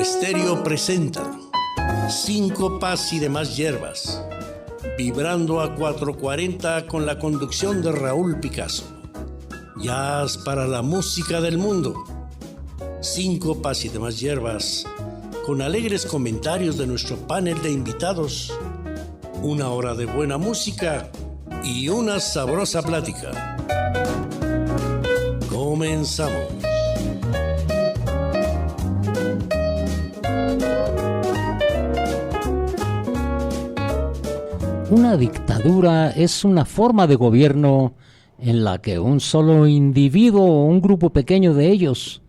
Estéreo presenta Síncopas y demás hierbas, vibrando a 440 con la conducción de Raúl Picasso. Jazz para la música del mundo. Síncopas y demás hierbas, con alegres comentarios de nuestro panel de invitados, una hora de buena música y una sabrosa plática. Comenzamos. Una dictadura es una forma de gobierno en la que un solo individuo o un grupo pequeño de ellos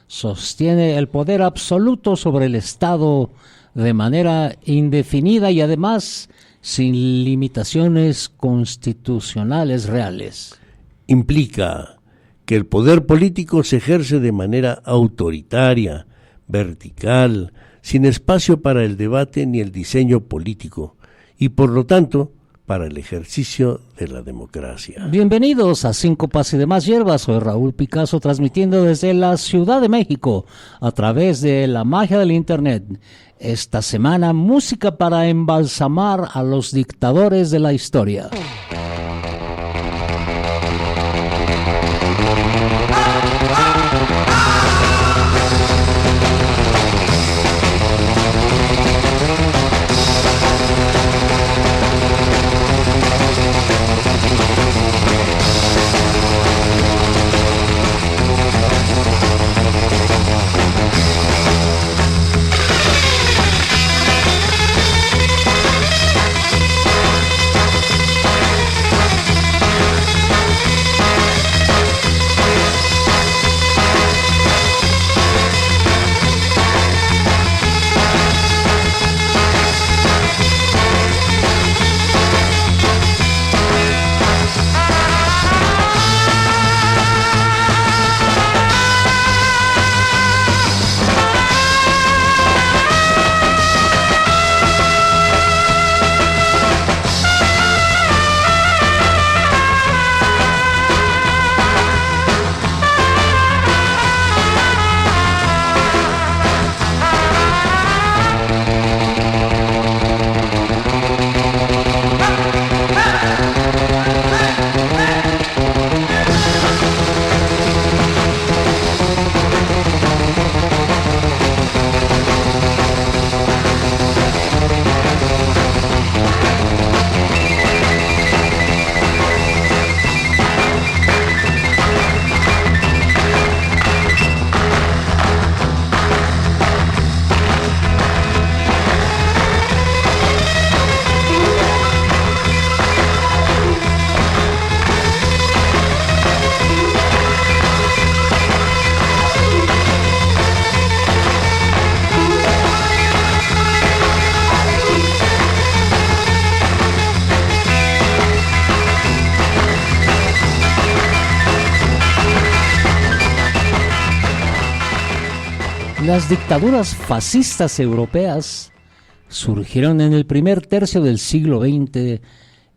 sostiene el poder absoluto sobre el Estado de manera indefinida y además sin limitaciones constitucionales reales. Implica que el poder político se ejerce de manera autoritaria, vertical, sin espacio para el debate ni el diseño político, y por lo tanto, para el ejercicio de la democracia. Bienvenidos a Síncopas y demás hierbas. Soy Raúl Picasso, transmitiendo desde la Ciudad de México a través de la magia del Internet. Esta semana, música para embalsamar a los dictadores de la historia. Las dictaduras fascistas europeas surgieron en el primer tercio del siglo XX,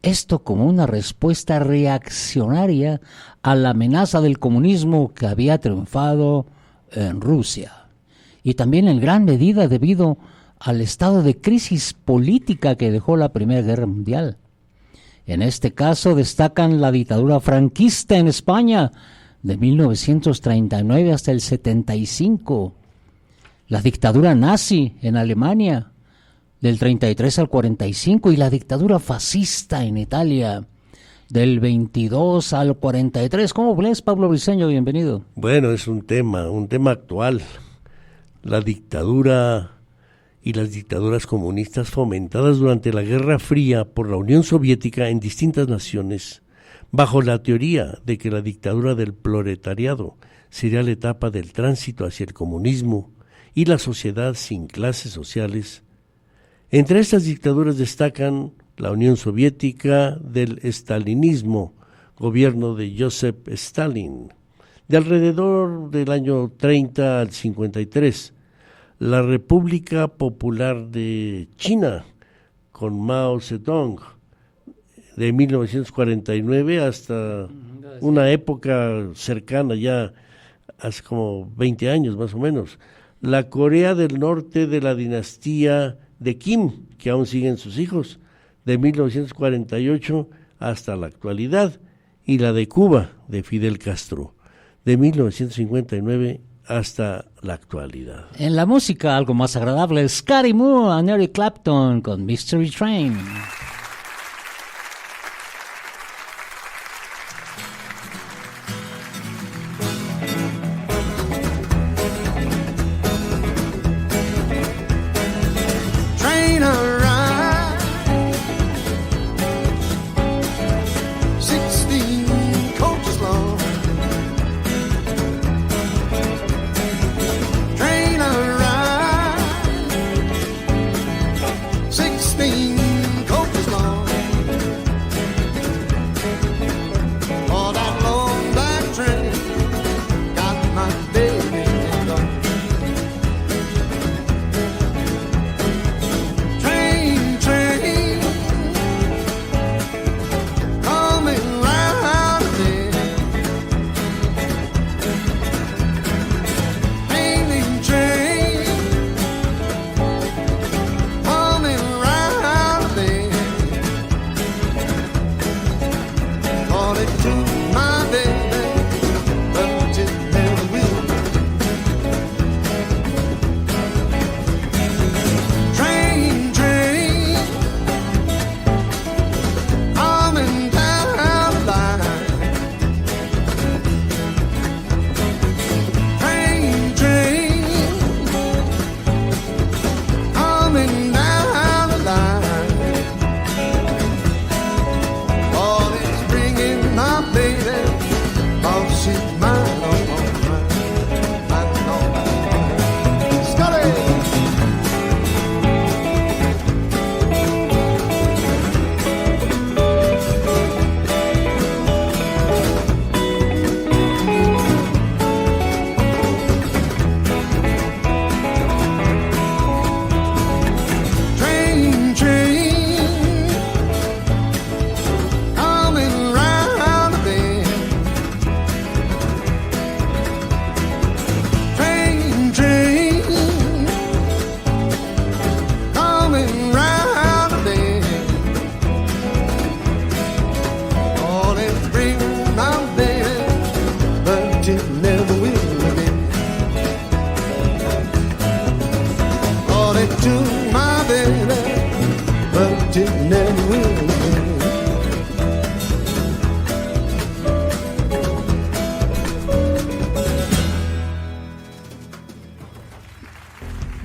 esto como una respuesta reaccionaria a la amenaza del comunismo que había triunfado en Rusia, y también en gran medida debido al estado de crisis política que dejó la Primera Guerra Mundial. En este caso destacan la dictadura franquista en España de 1939 hasta el 75, la dictadura nazi en Alemania del 33 al 45 y la dictadura fascista en Italia del 22 al 43. ¿Cómo ves, Pablo Briceño? Bienvenido. Bueno, es un tema actual. La dictadura y las dictaduras comunistas fomentadas durante la Guerra Fría por la Unión Soviética en distintas naciones, bajo la teoría de que la dictadura del proletariado sería la etapa del tránsito hacia el comunismo y la sociedad sin clases sociales. Entre estas dictaduras destacan la Unión Soviética del estalinismo, gobierno de Joseph Stalin, de alrededor del año 30 al 53, la República Popular de China, con Mao Zedong, de 1949 hasta una época cercana ya, hace como 20 años más o menos, la Corea del Norte de la dinastía de Kim, que aún siguen sus hijos, de 1948 hasta la actualidad, y la de Cuba, de Fidel Castro, de 1959 hasta la actualidad. En la música, algo más agradable, Scotty Moore y Eric Clapton con Mystery Train.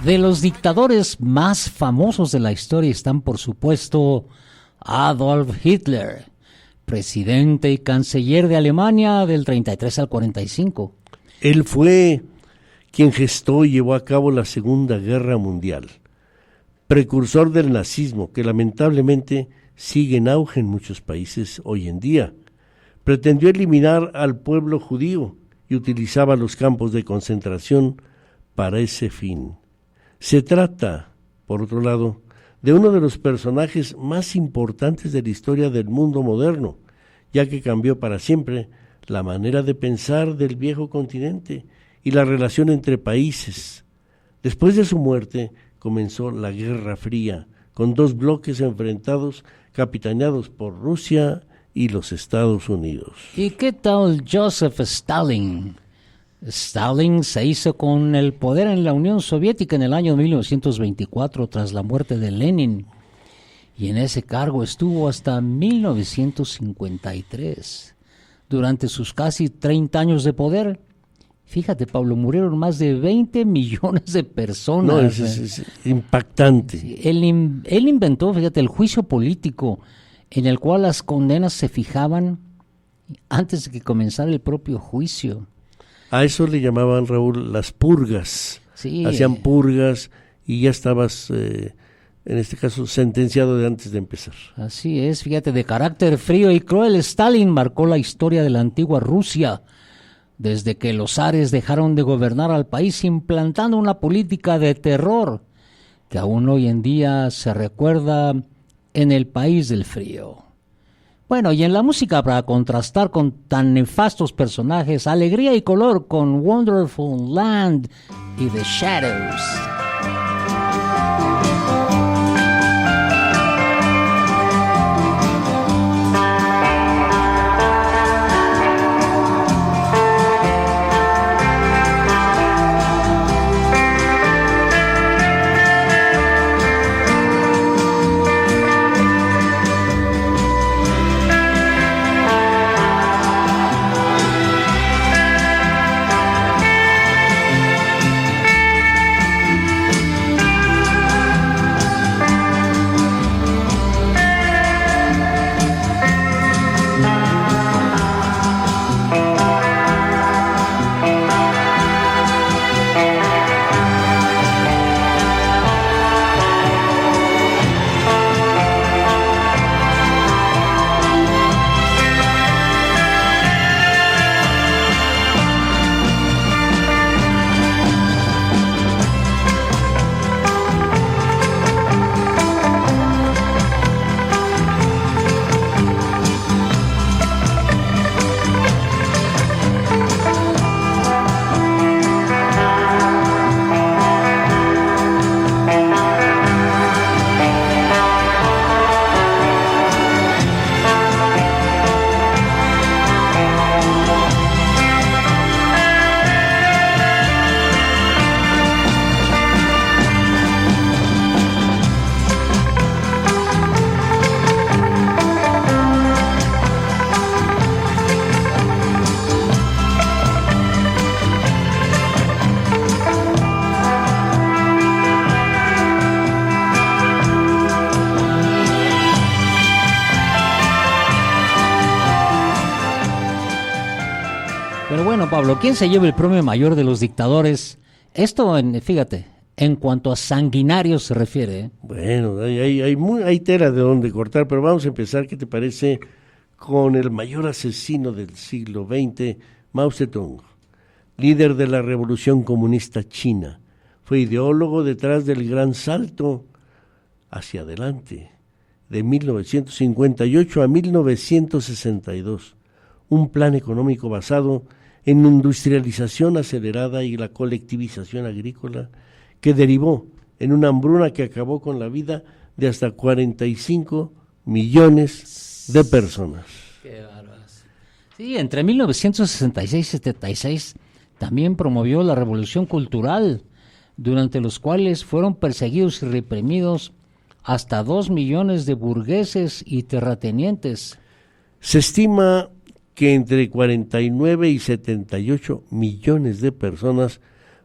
De los dictadores más famosos de la historia están, por supuesto, Adolf Hitler, presidente y canciller de Alemania del 33 al 45. Él fue quien gestó y llevó a cabo la Segunda Guerra Mundial, precursor del nazismo, que lamentablemente sigue en auge en muchos países hoy en día. Pretendió eliminar al pueblo judío y utilizaba los campos de concentración para ese fin. Se trata, por otro lado, de uno de los personajes más importantes de la historia del mundo moderno, ya que cambió para siempre la manera de pensar del viejo continente y la relación entre países. Después de su muerte comenzó la Guerra Fría, con dos bloques enfrentados capitaneados por Rusia y los Estados Unidos. ¿Y qué tal Joseph Stalin? Stalin se hizo con el poder en la Unión Soviética en el año 1924 tras la muerte de Lenin, y en ese cargo estuvo hasta 1953. Durante sus casi 30 años de poder, fíjate, Pablo, murieron más de 20 millones de personas. No, es impactante. Sí, él inventó, fíjate, el juicio político, en el cual las condenas se fijaban antes de que comenzara el propio juicio. A eso le llamaban, Raúl, las purgas. Sí. Hacían purgas y ya estabas, en este caso, sentenciado de antes de empezar. Así es, fíjate, de carácter frío y cruel, Stalin marcó la historia de la antigua Rusia, desde que los zares dejaron de gobernar al país, implantando una política de terror que aún hoy en día se recuerda en el país del frío. Bueno, y en la música, para contrastar con tan nefastos personajes, alegría y color con Wonderful Land y The Shadows. Pablo, ¿quién se lleva el premio mayor de los dictadores? Esto, fíjate, en cuanto a sanguinarios se refiere. ¿Eh? Bueno, hay tela de donde cortar, pero vamos a empezar, ¿qué te parece? Con el mayor asesino del siglo XX, Mao Zedong, líder de la Revolución Comunista China. Fue ideólogo detrás del gran salto hacia adelante, de 1958 a 1962, un plan económico basado en industrialización acelerada y la colectivización agrícola que derivó en una hambruna que acabó con la vida de hasta 45 millones de personas. Qué bárbaros. Sí, entre 1966 y 76 también promovió la revolución cultural, durante los cuales fueron perseguidos y reprimidos hasta 2 millones de burgueses y terratenientes. Se estima que entre 49 y 78 millones de personas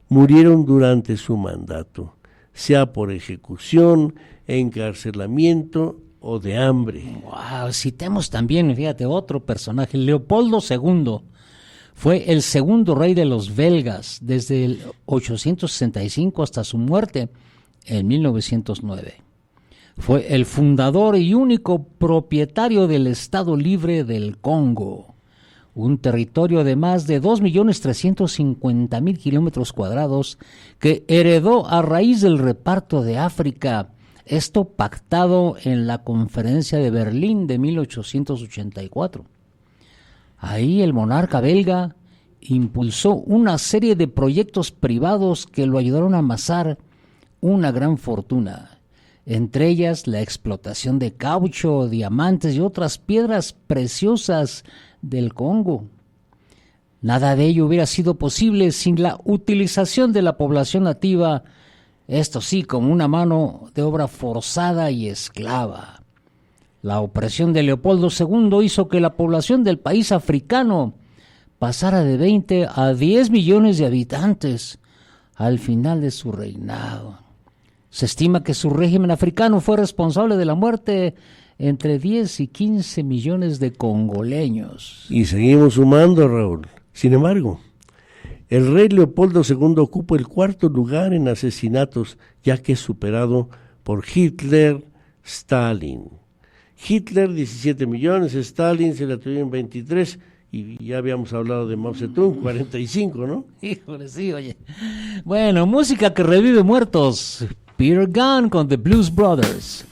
murieron durante su mandato, sea por ejecución, encarcelamiento o de hambre. Wow, citemos también, fíjate, otro personaje, Leopoldo II. Fue el segundo rey de los belgas desde el 865 hasta su muerte en 1909. Fue el fundador y único propietario del Estado Libre del Congo, un territorio de más de 2.350.000 kilómetros cuadrados que heredó a raíz del reparto de África, esto pactado en la Conferencia de Berlín de 1884. Ahí el monarca belga impulsó una serie de proyectos privados que lo ayudaron a amasar una gran fortuna, entre ellas la explotación de caucho, diamantes y otras piedras preciosas del Congo. Nada de ello hubiera sido posible sin la utilización de la población nativa, esto sí, como una mano de obra forzada y esclava. La opresión de Leopoldo II hizo que la población del país africano pasara de 20 a 10 millones de habitantes al final de su reinado. Se estima que su régimen africano fue responsable de la muerte entre 10 y 15 millones de congoleños. Y seguimos sumando, Raúl. Sin embargo, el rey Leopoldo II ocupa el cuarto lugar en asesinatos, ya que es superado por Hitler, Stalin. Hitler 17 millones, Stalin se le atribuyen 23, y ya habíamos hablado de Mao Zedong, 45, ¿no? Híjole, sí, oye. Bueno, música que revive muertos. Peter Gunn con The Blues Brothers.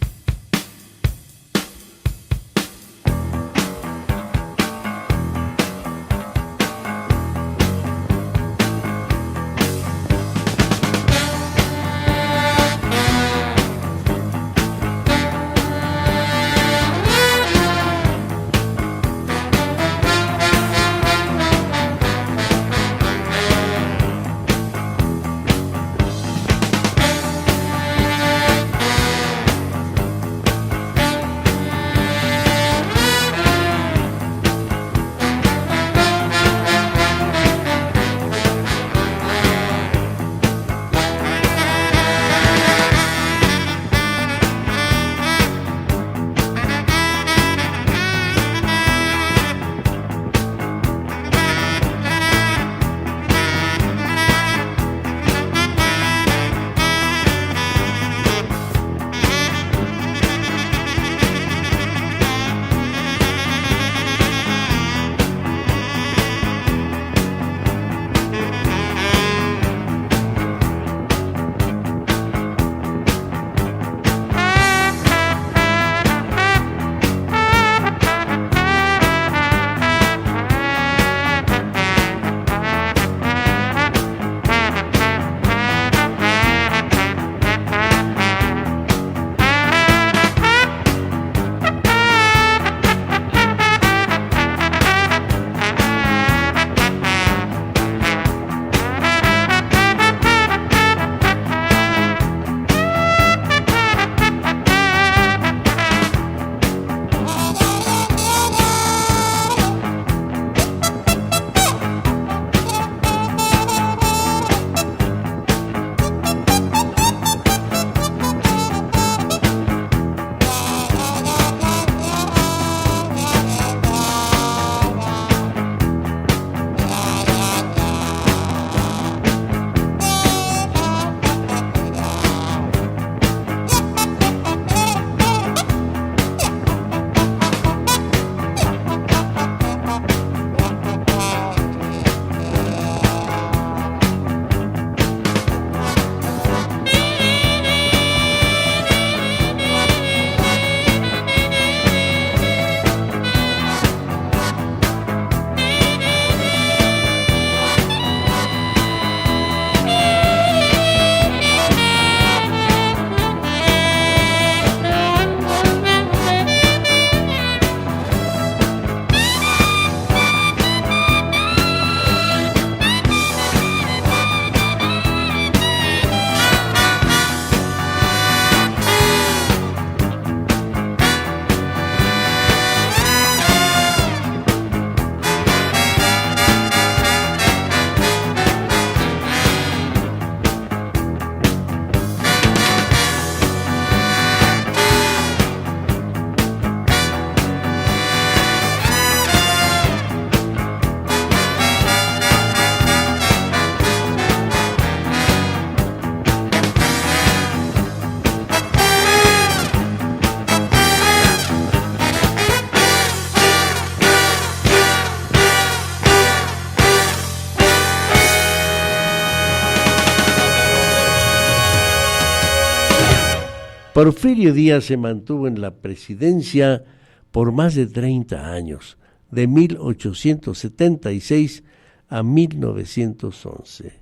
Porfirio Díaz se mantuvo en la presidencia por más de 30 años, de 1876 a 1911.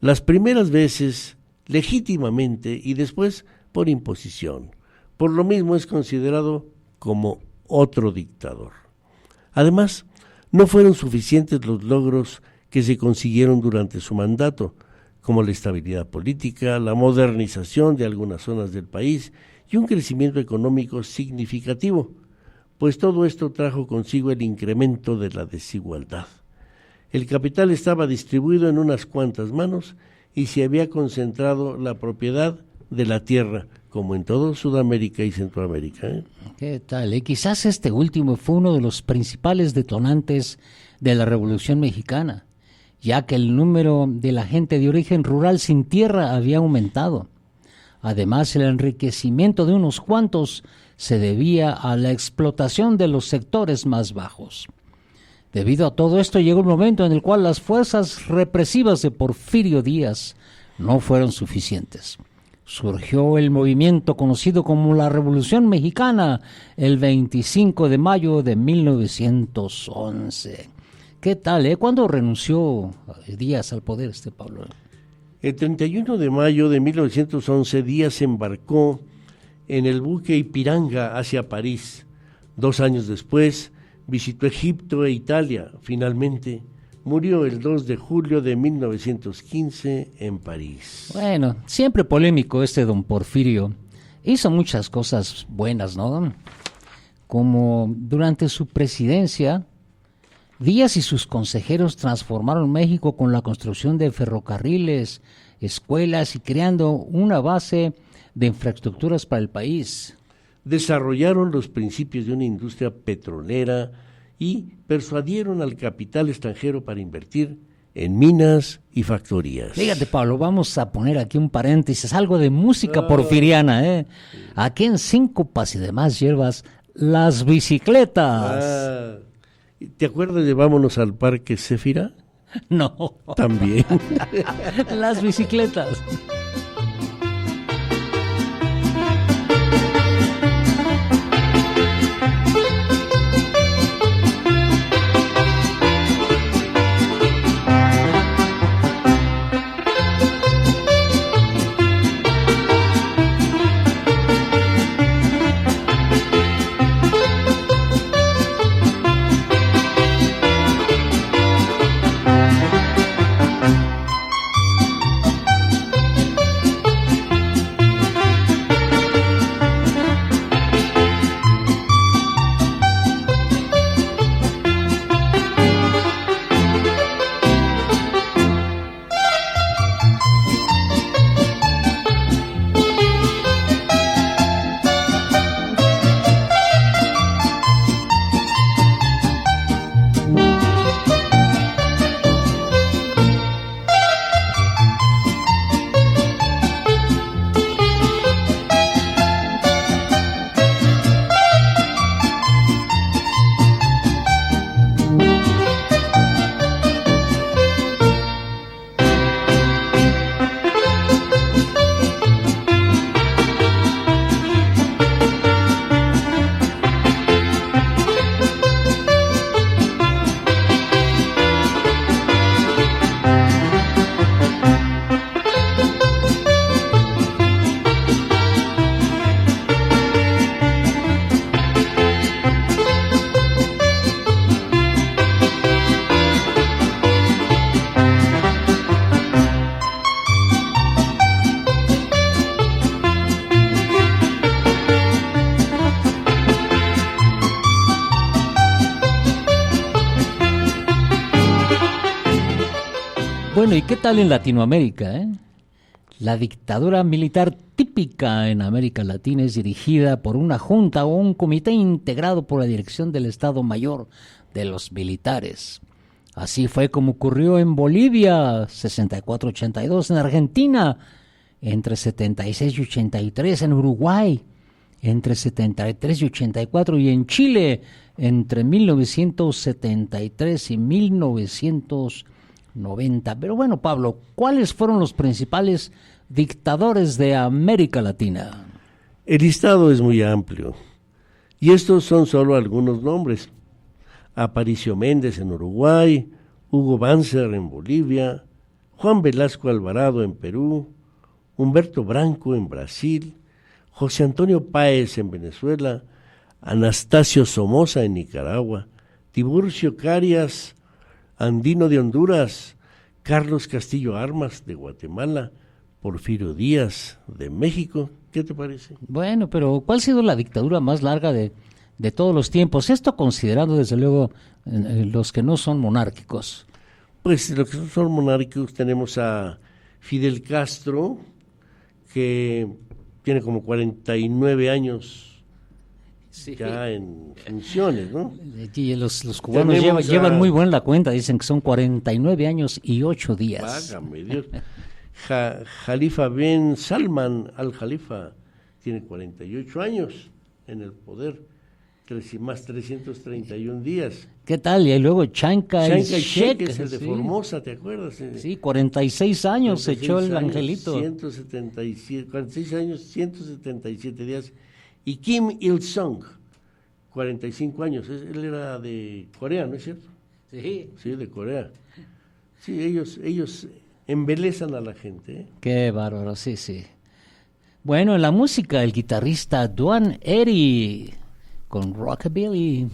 Las primeras veces legítimamente y después por imposición. Por lo mismo es considerado como otro dictador. Además, no fueron suficientes los logros que se consiguieron durante su mandato, como la estabilidad política, la modernización de algunas zonas del país y un crecimiento económico significativo, pues todo esto trajo consigo el incremento de la desigualdad. El capital estaba distribuido en unas cuantas manos y se había concentrado la propiedad de la tierra, como en todo Sudamérica y Centroamérica. ¿Qué tal? Quizás este último fue uno de los principales detonantes de la Revolución Mexicana, ya que el número de la gente de origen rural sin tierra había aumentado. Además, el enriquecimiento de unos cuantos se debía a la explotación de los sectores más bajos. Debido a todo esto, llegó un momento en el cual las fuerzas represivas de Porfirio Díaz no fueron suficientes. Surgió el movimiento conocido como la Revolución Mexicana el 25 de mayo de 1911. ¿Qué tal, ¿Cuándo renunció Díaz al poder, Pablo? El 31 de mayo de 1911, Díaz embarcó en el buque Ipiranga hacia París. 2 años después, visitó Egipto e Italia. Finalmente, murió el 2 de julio de 1915 en París. Bueno, siempre polémico don Porfirio. Hizo muchas cosas buenas, ¿no? Como durante su presidencia, Díaz y sus consejeros transformaron México con la construcción de ferrocarriles, escuelas y creando una base de infraestructuras para el país. Desarrollaron los principios de una industria petrolera y persuadieron al capital extranjero para invertir en minas y factorías. Fíjate, Pablo, vamos a poner aquí un paréntesis, algo de música porfiriana, Aquí en Síncopas y demás hierbas, las bicicletas. ¿Te acuerdas de Vámonos al Parque Céfira? No. También. Las bicicletas. Bueno, ¿y qué tal en Latinoamérica? La dictadura militar típica en América Latina es dirigida por una junta o un comité integrado por la dirección del Estado Mayor de los militares. Así fue como ocurrió en Bolivia, 64-82, en Argentina, entre 76 y 83, en Uruguay, entre 73 y 84, y en Chile, entre 1973 y 1990. Pero bueno, Pablo, ¿cuáles fueron los principales dictadores de América Latina? El listado es muy amplio y estos son solo algunos nombres. Aparicio Méndez en Uruguay, Hugo Banzer en Bolivia, Juan Velasco Alvarado en Perú, Humberto Branco en Brasil, José Antonio Páez en Venezuela, Anastasio Somoza en Nicaragua, Tiburcio Carias Andino de Honduras, Carlos Castillo Armas de Guatemala, Porfirio Díaz de México. ¿Qué te parece? Bueno, pero ¿cuál ha sido la dictadura más larga de todos los tiempos? Esto considerando desde luego los que no son monárquicos. Pues los que son monárquicos tenemos a Fidel Castro, que tiene como 49 años ya en funciones, ¿no? Y los cubanos llevan muy buena la cuenta, dicen que son 49 años y 8 días. Válgame Dios. Jalifa Ben Salman al-Jalifa tiene 48 años en el poder, más 331 días. ¿Qué tal? Y luego Chiang Kai-shek, es el de Formosa, ¿te acuerdas? Sí, 46 años se echó el angelito. 46 años, 177 días. Y Kim Il-sung, 45 años. Él era de Corea, ¿no es cierto? Sí. Sí, de Corea. Sí, ellos embelezan a la gente, ¿eh? Qué bárbaro, sí, sí. Bueno, en la música, el guitarrista Duane Eddy con Rockabilly.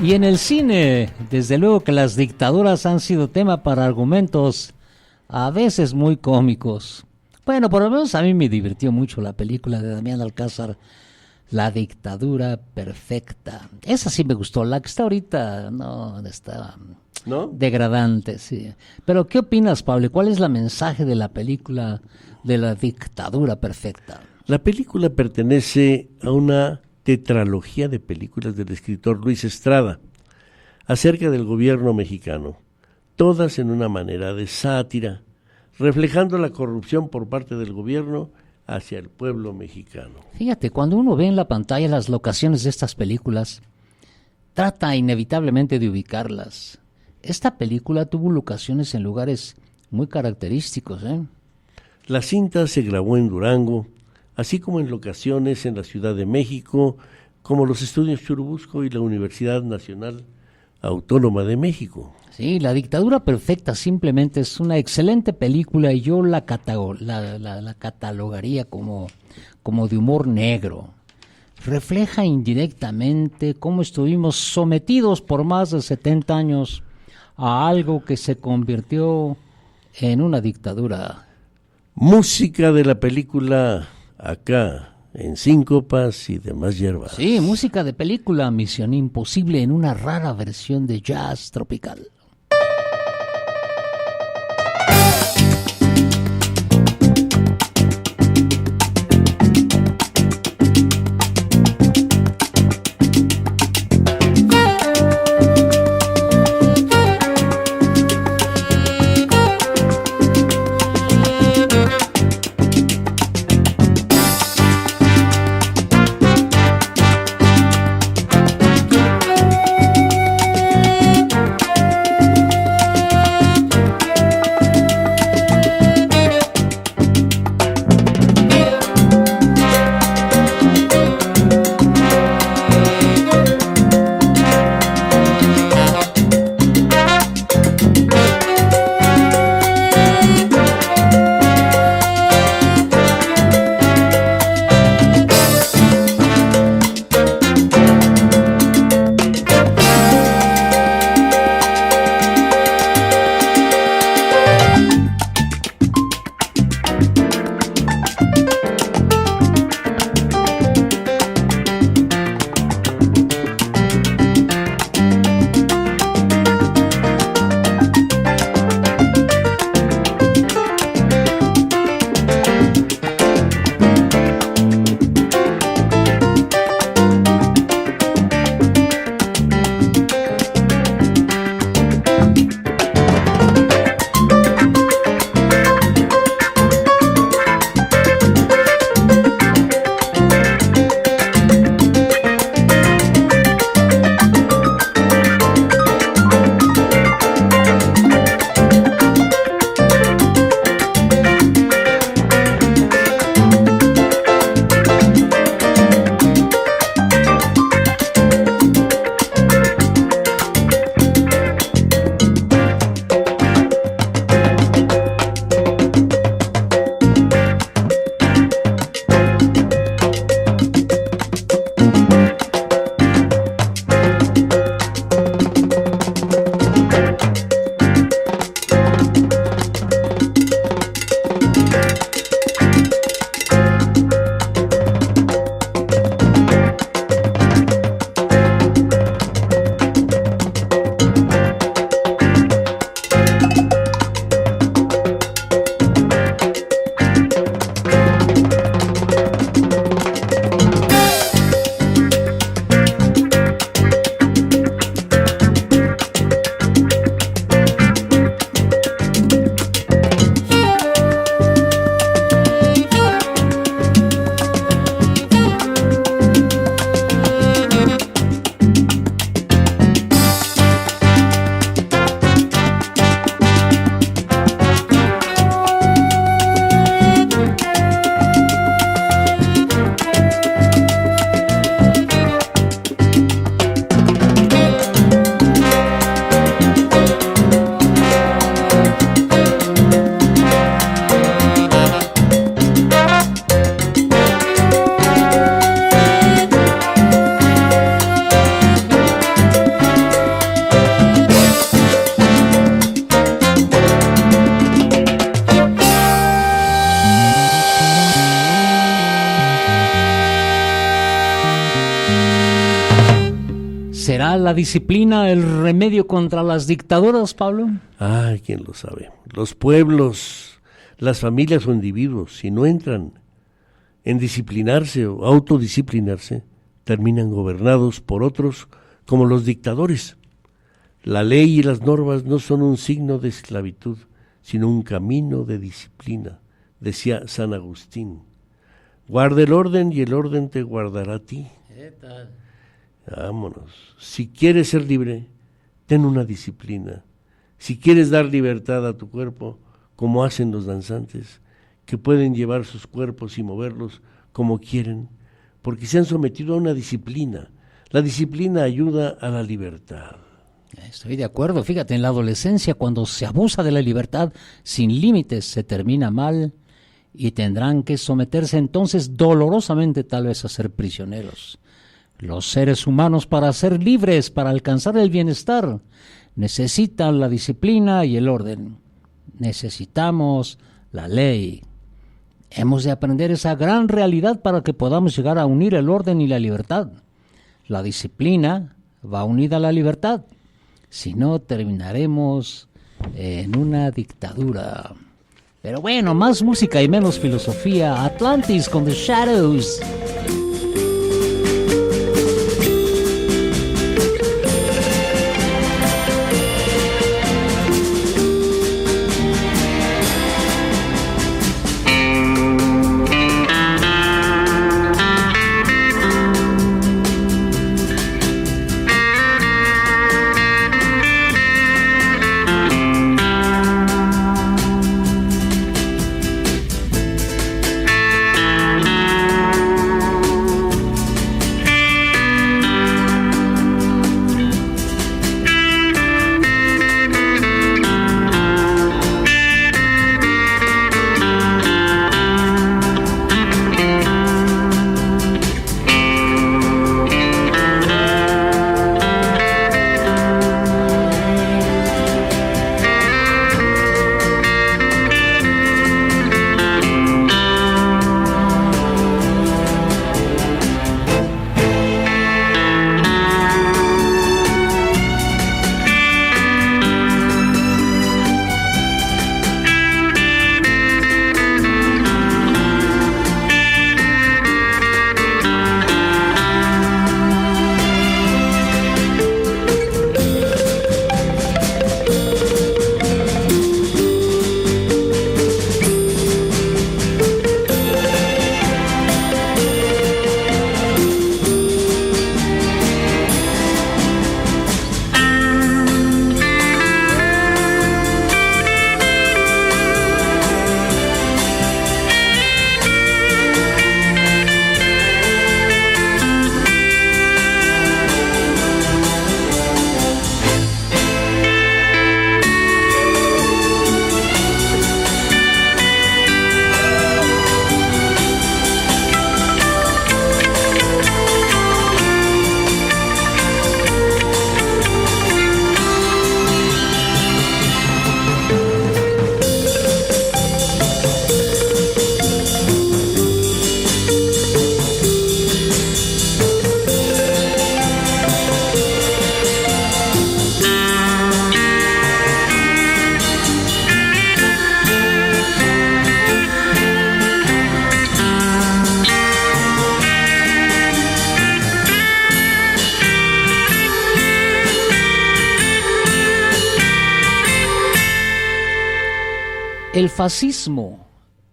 Y en el cine, desde luego que las dictaduras han sido tema para argumentos a veces muy cómicos. Bueno, por lo menos a mí me divirtió mucho la película de Damián Alcázar, La dictadura perfecta. Esa sí me gustó, la que está ahorita no está ¿No? degradante, sí. Pero ¿qué opinas, Pablo? ¿Cuál es el mensaje de la película de La dictadura perfecta? La película pertenece a una tetralogía de películas del escritor Luis Estrada acerca del gobierno mexicano, todas en una manera de sátira, reflejando la corrupción por parte del gobierno hacia el pueblo mexicano. Fíjate, cuando uno ve en la pantalla las locaciones de estas películas, trata inevitablemente de ubicarlas. Esta película tuvo locaciones en lugares muy característicos, ¿eh? La cinta se grabó en Durango, así como en locaciones en la Ciudad de México, como los estudios Churubusco y la Universidad Nacional Autónoma de México. Sí, La dictadura perfecta simplemente es una excelente película y yo la catalogaría como de humor negro. Refleja indirectamente cómo estuvimos sometidos por más de 70 años a algo que se convirtió en una dictadura. Música de la película Acá, en Síncopas y demás hierbas. Sí, música de película Misión Imposible en una rara versión de jazz tropical. ¿Será la disciplina el remedio contra las dictaduras, Pablo? Ay, quién lo sabe. Los pueblos, las familias o individuos, si no entran en disciplinarse o autodisciplinarse, terminan gobernados por otros como los dictadores. La ley y las normas no son un signo de esclavitud, sino un camino de disciplina, decía San Agustín. Guarda el orden y el orden te guardará a ti. ¿Qué tal? Vámonos. Si quieres ser libre, ten una disciplina. Si quieres dar libertad a tu cuerpo, como hacen los danzantes, que pueden llevar sus cuerpos y moverlos como quieren, porque se han sometido a una disciplina. La disciplina ayuda a la libertad. Estoy de acuerdo. Fíjate, en la adolescencia, cuando se abusa de la libertad sin límites, se termina mal y tendrán que someterse entonces dolorosamente tal vez a ser prisioneros. Los seres humanos, para ser libres, para alcanzar el bienestar, necesitan la disciplina y el orden. Necesitamos la ley. Hemos de aprender esa gran realidad para que podamos llegar a unir el orden y la libertad. La disciplina va unida a la libertad. Si no, terminaremos en una dictadura. Pero bueno, más música y menos filosofía. Atlantis con The Shadows.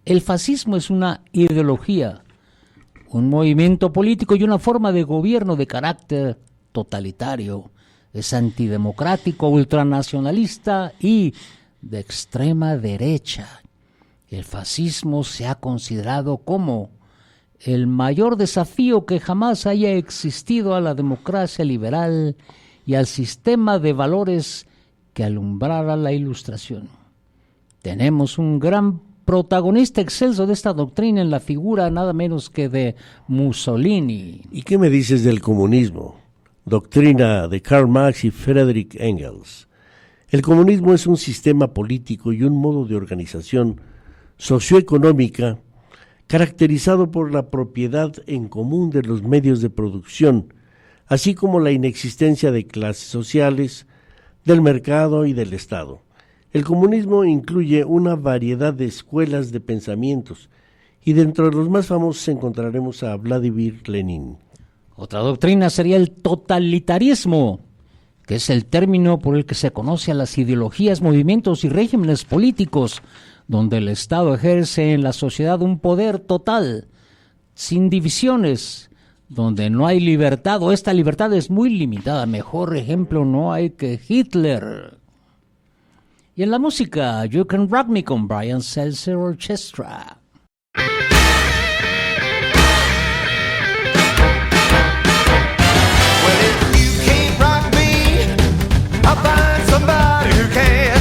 El fascismo es una ideología, un movimiento político y una forma de gobierno de carácter totalitario. Es antidemocrático, ultranacionalista y de extrema derecha. El fascismo se ha considerado como el mayor desafío que jamás haya existido a la democracia liberal y al sistema de valores que alumbrara la Ilustración. Tenemos un gran protagonista excelso de esta doctrina en la figura nada menos que de Mussolini. ¿Y qué me dices del comunismo? Doctrina de Karl Marx y Friedrich Engels. El comunismo es un sistema político y un modo de organización socioeconómica caracterizado por la propiedad en común de los medios de producción, así como la inexistencia de clases sociales, del mercado y del Estado. El comunismo incluye una variedad de escuelas de pensamientos, y dentro de los más famosos encontraremos a Vladimir Lenin. Otra doctrina sería el totalitarismo, que es el término por el que se conoce a las ideologías, movimientos y regímenes políticos, donde el Estado ejerce en la sociedad un poder total, sin divisiones, donde no hay libertad, o esta libertad es muy limitada. Mejor ejemplo no hay que Hitler. Y en la música, You Can Rock Me con Brian Setzer Orchestra. I'll find somebody who can.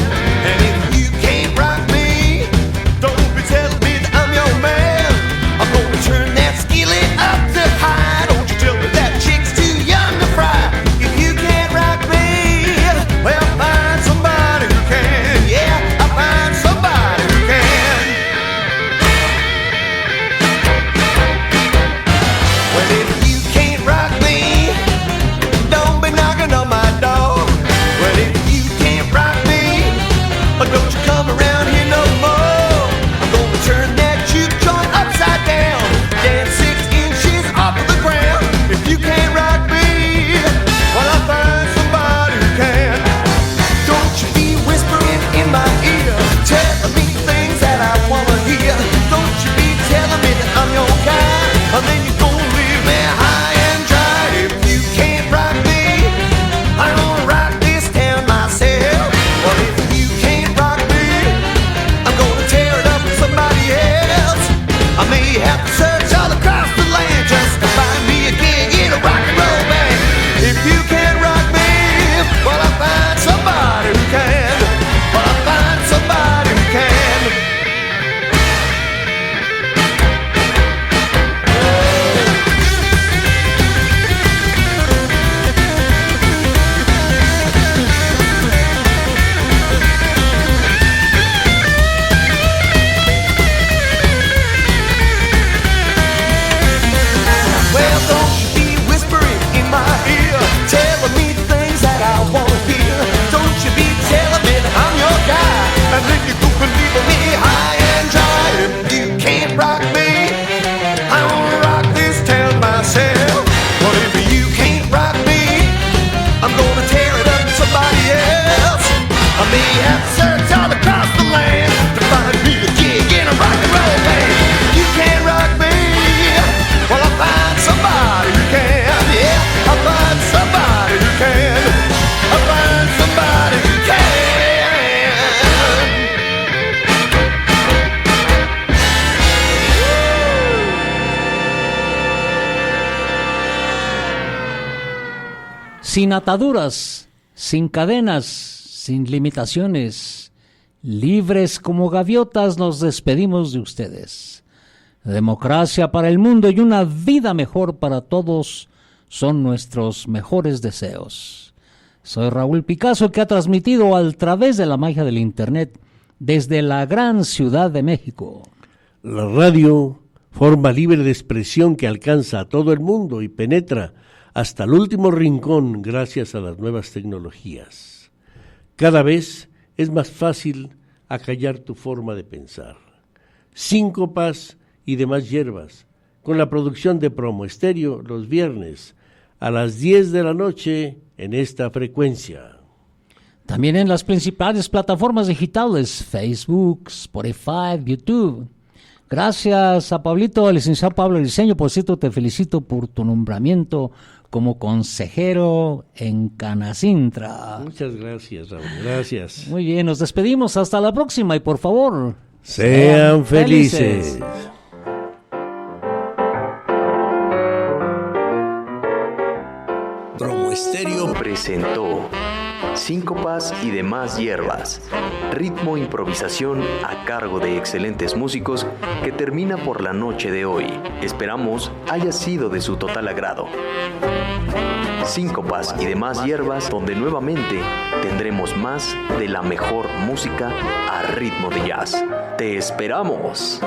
And if you can't rock me, don't be telling me that I'm your man. I'm gonna turn that skillet up to high. Don't you tell me that chick's too young to fry. If you can't rock me, well, find somebody who can. Yeah, I'll find somebody who can. Well, if you can't rock me, don't be knocking on my door. Well, if you can't rock me, don't you come around here no more. I'm gonna turn that juke joint upside down, dance 6 inches off of the ground. If you can't rock me, well, I'll find somebody who can. Don't you be whispering in my ear, telling me things that I wanna hear. Don't you be telling me that I'm your guy, and then you're gonna leave me high and dry. If you can't rock me, I don't rock this town myself. Well, if you can't rock me, I'm gonna tear it up with somebody else. I may have to search all across the land just to find me a gig in a rock and roll band. If you can't rock me, well, I'll find somebody who can. Well, I'll find somebody who can. Well, don't you be whispering in my ear, telling me things that I wanna hear. Don't you be telling me that I'm your guy, and then you go leaving me high and dry. If you can't rock me, I wanna rock this town myself. Well, if you can't rock me, I'm gonna tear it up with somebody else. I may have to search all across the land to find me a gig in a rock and roll band. You can't rock me, well, I'll find somebody who can. Yeah, I'll find somebody who can. I'll find somebody who can. Sin ataduras, sin cadenas, sin limitaciones, libres como gaviotas nos despedimos de ustedes. Democracia para el mundo y una vida mejor para todos son nuestros mejores deseos. Soy Raúl Picasso, que ha transmitido a través de la magia del Internet desde la gran Ciudad de México. La radio, forma libre de expresión que alcanza a todo el mundo y penetra hasta el último rincón gracias a las nuevas tecnologías. Cada vez es más fácil acallar tu forma de pensar. Síncopas y demás hierbas, con la producción de Promo Estéreo los viernes a las 10 de la noche en esta frecuencia. También en las principales plataformas digitales, Facebook, Spotify, YouTube. Gracias a Pablito, al licenciado Pablo Briceño. Por cierto, te felicito por tu nombramiento como consejero en Canacintra. Muchas gracias, Raúl, gracias. Muy bien, nos despedimos. Hasta la próxima y por favor, sean felices. Promo Estéreo presentó Síncopas y demás hierbas, ritmo improvisación a cargo de excelentes músicos que termina por la noche de hoy. Esperamos haya sido de su total agrado. Síncopas y demás hierbas, donde nuevamente tendremos más de la mejor música a ritmo de jazz. ¡Te esperamos!